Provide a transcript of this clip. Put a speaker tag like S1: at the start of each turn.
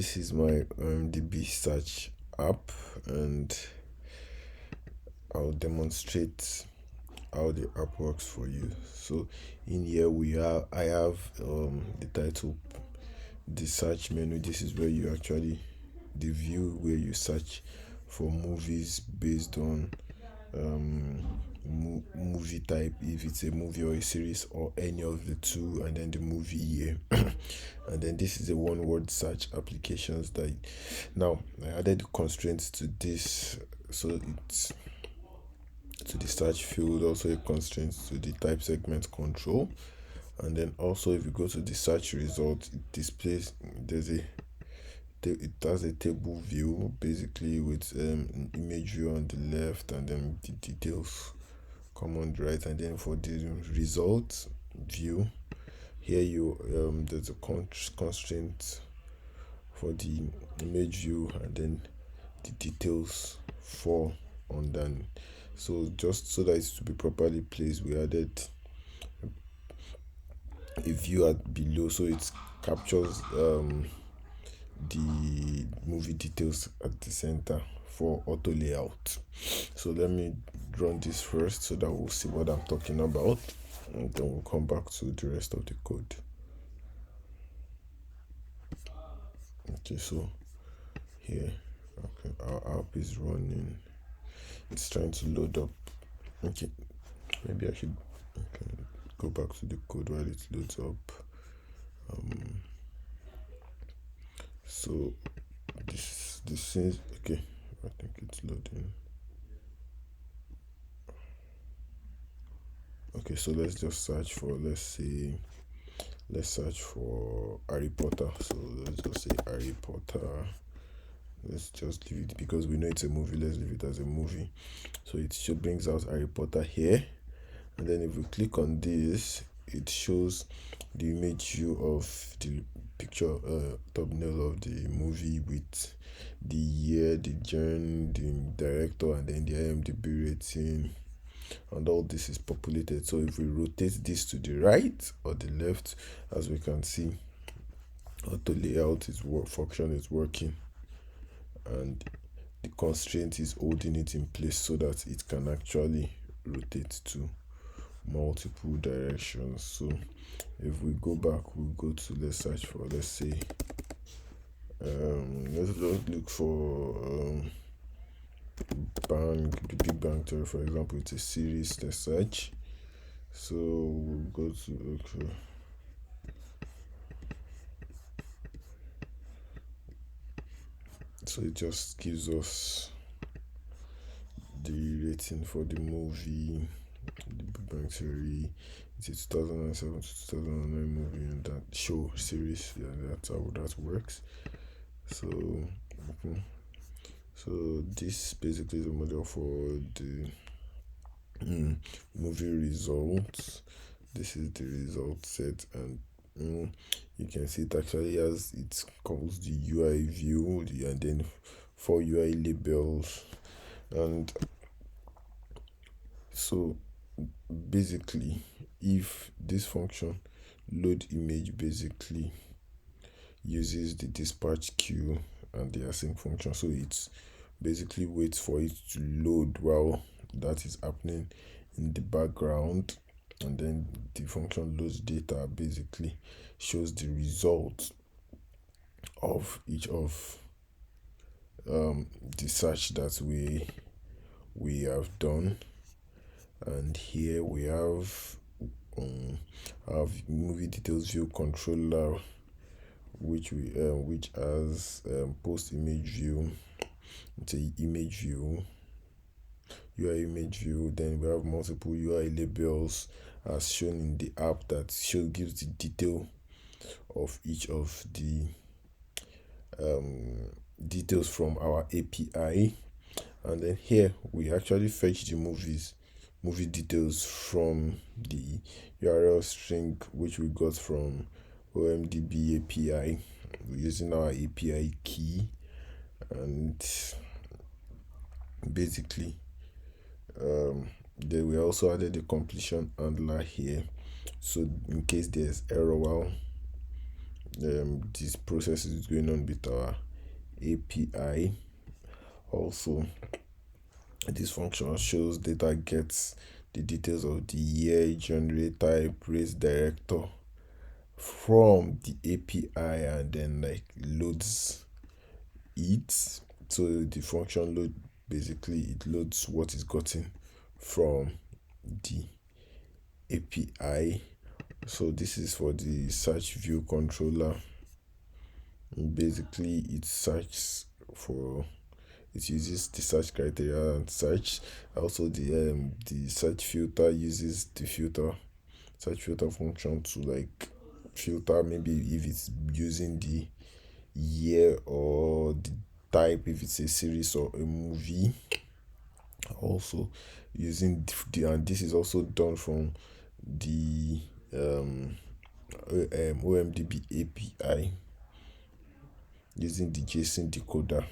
S1: This is my DB search app, and I'll demonstrate how the app works for you. So in here I have the title, the search menu. This is where you actually the view where you search for movies based on movie type, if it's a movie or a series or any of the two, and then the movie year. And then this is a one word search applications that now I added constraints to this, so it's to the search field, also a constraint to the type segment control. And then also if you go to the search result, it displays it has a table view basically with an image view on the left, and then the details come on the right. And then for the result view, here you there's a constraint for the image view, and then the details fall on then. So just so that it's to be properly placed, we added a view at below, so it captures the movie details at the center for auto layout. So let me run this first so that we'll see what I'm talking about, and then we'll come back to the rest of the code. Okay, so here, okay, our app is running. It's trying to load up. Okay, maybe I should go back to the code while it loads up. So this is okay. I think it's loading. Okay, so let's just search for, let's search for Harry Potter. So let's just say Harry Potter. Let's just leave it because we know it's a movie. Let's leave it as a movie. So it brings out Harry Potter here, and then if we click on this, it shows the image view of the picture thumbnail of the movie with the year, the genre, the director, and then the IMDb rating, and all this is populated. So if we rotate this to the right or the left, as we can see, auto layout function is working, and the constraint is holding it in place so that it can actually rotate to multiple directions. So if we go back, we'll go to, let's search for, let's say let's just look for the Big Bang Theory, for example. It's a series. Let's search. So we'll go to, okay, so it just gives us the rating for the movie, the Big Bang Theory. It's a 2007 to 2009 movie, and that show series. Yeah, that's how that works. So so this basically is a model for the movie results. This is the result set, and you can see it actually has, it calls the UI view, and then 4 UI labels. And so basically, if this function load image basically uses the dispatch queue and the async function, so it's basically waits for it to load while that is happening in the background, and then the function loads data, basically shows the result of each of the search that we have done. And here we have movie details view controller, which has post image view. It's a image view, UI image view. Then we have multiple UI labels as shown in the app that gives the detail of each of the details from our API. And then here we actually fetch the movie details from the URL string which we got from OMDB API using our API key. And basically then we also added the completion handler here, so in case there's error while this process is going on with our API. Also, this function shows data gets the details of the year, genre, type, race, director from the API and then like loads it. So the function load basically it loads what is gotten from the API. So this is for the search view controller. Basically, it uses the search criteria and search. Also, the search filter uses the search filter function to like filter maybe if it's using the year or the type if it's a series or a movie. Also, using and this is also done from the OMDB API using the JSON decoder.